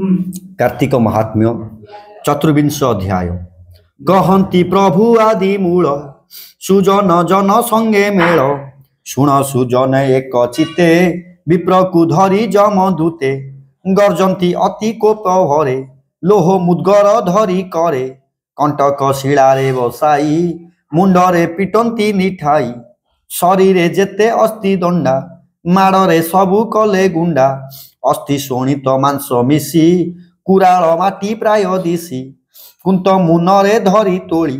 कार्तिक महात्म्य चतुर्विंश अध्याय। कहन्ति प्रभु आदि मूल सुजन जन संगे मेल शुण सुजन एक चिते विप्रकु धरी जमदूते गर्जन्ति अति कोप भरे लोह मुद्गर धरी करे कंटक शिलारे बसाई मुंडरे पिटन्ति निठाई शरीरे जेते अस्थि दंडा माड़े सबु कले गुंडा अस्थि शोणित मांस मिशी कुराल माटी प्राय दिशी कुंत मुनरे धरी तोली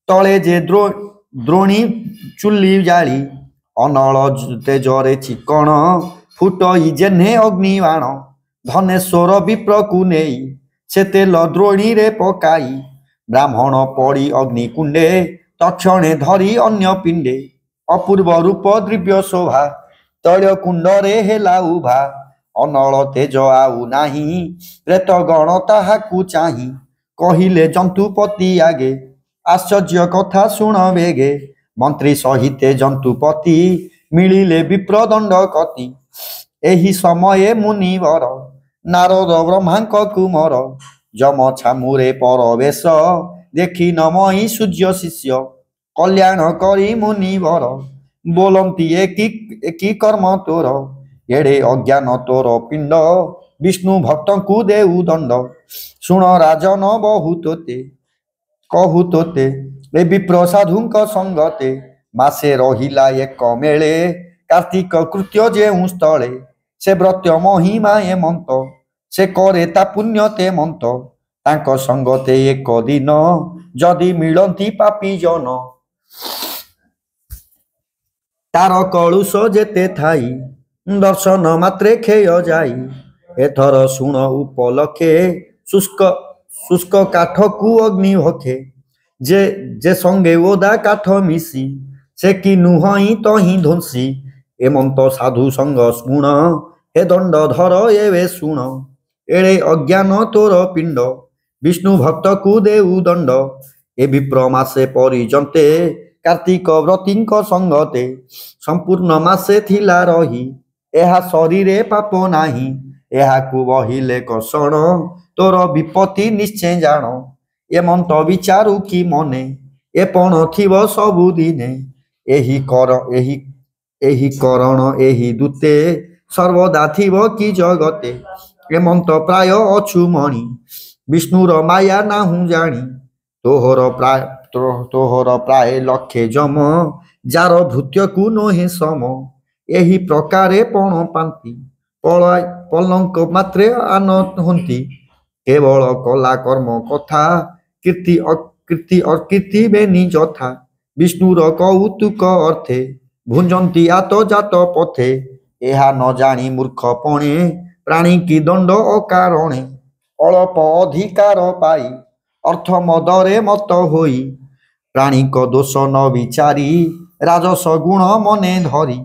तले जे द्रोणी चुली जाली अनल तेजरे चिकण फुटई जेने अग्निबाण धनेश्वर विप्रकु नेई से तेल द्रोणी रे पकाई ब्राह्मण पड़ी अग्निकुंडे तक्षणे धरी अन्य पिंडे अपूर्व रूप दिव्य शोभा तैल कुंडरे हेला उभा अनल तेज आउ नाही प्रेत गण ताहाकु चाही कहिले जंतुपति आगे आश्चर्य कथा शुण बेगे मंत्री सहिते जंतुपति मिलिले विप्रदंड कति एही समय मुनिवर नारद ब्रह्मांक कुमर जम छामुरे परवेश देखी नमई सूर्य शिष्य कल्याण करी मुनिवर बोलंती एकी कर्म तोर एड़े अज्ञान तोर पिंड विष्णु भक्त को देउ दंड शुण राजन बहुतोते कहूतोते ए विप्र साधुंक संगते मासे रहिला एक मेले कार्तिक कृत्य जेउ स्थले से व्रत महिमा एमंत से करे ता पुण्यते मंत तांक संगते एक दिन जदि मिलंती पापी जन तार कलुष जेते थाई दर्शन मात्रे खेय जाई एथर शुण उपलक्षे शुष्क काठ को अग्नि भखे जे संगे ओदा काठ मिसी से कि नुहई तही ध्वंसी एमंत साधु संग शुण हे दंड धर एवे शुण एड़े अज्ञान तोर पिंड विष्णु भक्त को देउ दंड ए विप्र मासे परिजंते कार्तिक व्रतींक संगते संपूर्ण मासे थिला रही एहा शरीरे पाप नाही एहाकु बहिले कषण तोर विपत्ति निश्चय जान एमंत विचारु कि मने एपण थिब सबु दिने एही करण एही दूते सर्वदा थिब कि जगते एमंत प्राय अछु मणि विष्णुर माया नाहु जानी तोहर प्राय लक्षे जम जार भृत्यकु नोहे सम एही प्रकारे पण पांति पलंक मात्रे आन हंती केवल कला कर्म कथा कीर्ति अकीर्ति बेनी जथा विष्णुर कौतुक अर्थे भुंजंती आत जात पथे एहा न जानी मूर्ख पणे प्राणी की दंड अकारणे अल्प अधिकार पाई अर्थ मदरे मत होई प्राणिक दोष न विचारी राजस गुण मने धरी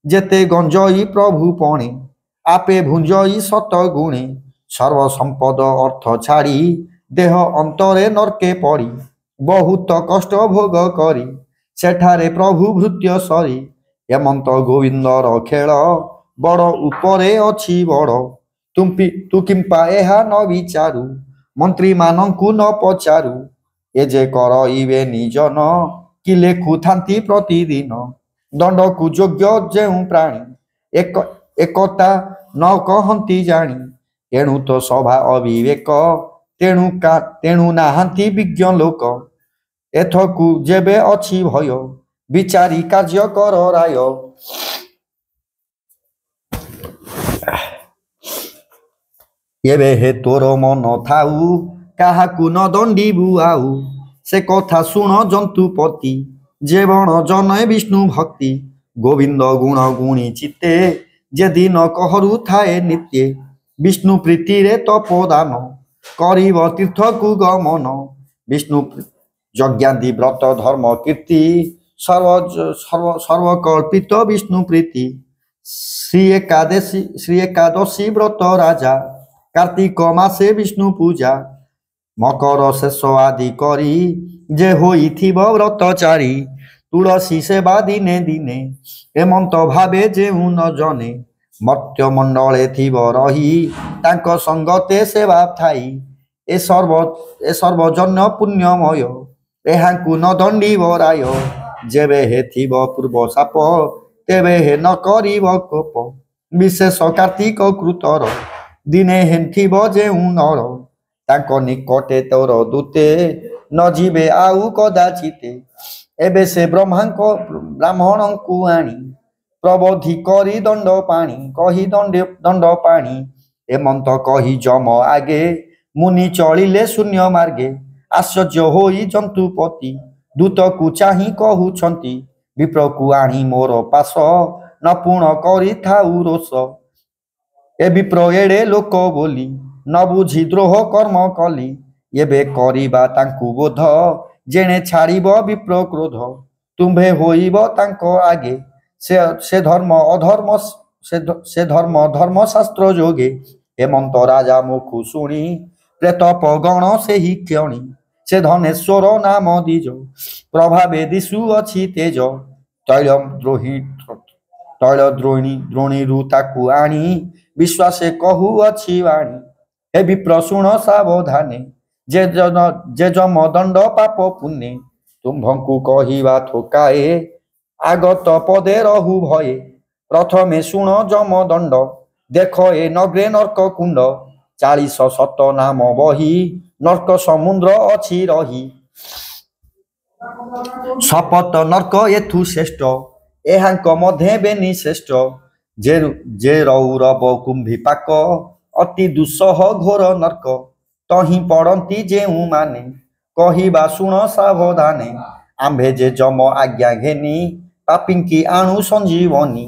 जेते गंजई प्रभु पणे आपे भुंजई सत गुणे सर्व संपद अर्थ छाड़ी देह अंतरे नरके पड़ी बहुत कष्ट भोग करी सेठारे प्रभु भृत्य सरी एमंत गोविंदर खेल बड़ उपरे अछि बड़ तु किंपा एहा न विचारु मंत्री मानंकु न पचारु ए जे करइबे निजन कि लेखु थांती प्रतिदिन दंड को योग्य जेउ प्राणी एकता न कहंती जानी एणु तो सभा अविवेक तेणु नाहांती विज्ञ लोक एथकु जेबे अछि भय विचारी कार्य कर राय एबे हे तोर मन थाउ काहाकु न दंडीबु आउ से कथा शुण जंतुपति जे बण जन विष्णु भक्ति गोविंद गुण गुणी चित्ते जे दिन कहरु थाए नित्य विष्णु प्रीति रे तपोदान करिब तीर्थ कु गमन विष्णु यज्ञादि व्रत धर्म कीर्ति सर्व कल्पित विष्णु प्रीति श्री एकादशी व्रत राजा कार्तिक मासे विष्णु पूजा मकर शेष आदि करी जे होइथिब व्रतचारी तुलसी सेवा दिने दिने एमंत भावे जेउ न जने मर्त्यमंडले थिब रही तांको संगते सेवा थाई ए सर्वजन्य पुण्यमय एहांकु न दंडिब राय जेबे हे थिब पूर्व साप तेबे हे न करिब कोप विशेष कार्तिक कृतर दिने हे थिब जेउ नर तांको निकटे तोर दूते न जीवे आउ कदाचिते एबे से ब्राह्मण को आनी प्रबोधि करी दंड पाणी कही दंड पाणी एमंत कही जम आगे मुनि चलिले शून्य मार्गे आश्चर्य होई जंतुपति दूत को चाही कहउछंती विप्र को आनी मोर पास न पूर्ण करी थाउ रोष ए विप्र एड़े लोक बोली न बुझी द्रोह कर्म कली एबे करिबा तांकु बोध जेणे छाड़िब विप्र क्रोध तुम्भे होइब तांको आगे से धर्म अधर्म से धर्म शास्त्र जोगे हेमंत राजा मुखु शुणी प्रेतप गण से ही क्षणी से धनेश्वर नाम दिज प्रभावे दिशु अछि तेज तैल द्रोणी ताकू आनी विश्वासे कहू अछि वाणी हे विप्र शुण सावधाने जे जम दंड पाप पुण्य तुम्भंकु कहिबा थोकाए आगत पदे रहु भये प्रथमे शुण जम दंड देख ए नग्रे नर्क कुंड 40 नाम बही नर्क समुद्र अछि रही शपथ नर्क एथु श्रेष्ठ एहांक मध्य बेनी श्रेष्ठ जे रौरव कुंभी पाक अति दुस्सह घोर नर्क तही पड़ती जेउ माने कहिबा शुण सावधाने आंभे जे जम आज्ञा घेनी पापिंकी आणु संजीवनी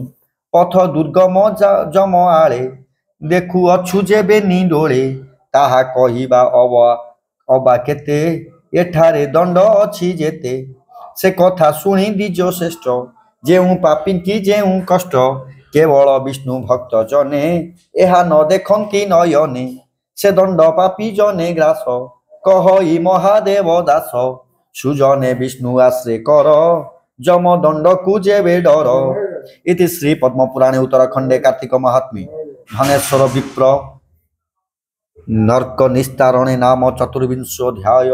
पथ दुर्गम जम आले देखु अछु जे बेनी डोले ताहा कहिबा अबा केते एठारे दंड अछि जेते से कथा शुणी दिज श्रेष्ठ जेउ पापिंकी जेउ कष्ट केवल विष्णु भक्त जने एहा न देखंती नयने से दंड पापी जने ग्रास कहई महादेव दास सुजने विष्णु आश्रय कर जम दंड को जेबे डर इति श्री पद्म पुराणे उत्तराखंडे कार्तिक महात्म्ये धनेश्वर विप्र नर्क निस्तारणे नाम 24 अध्याय।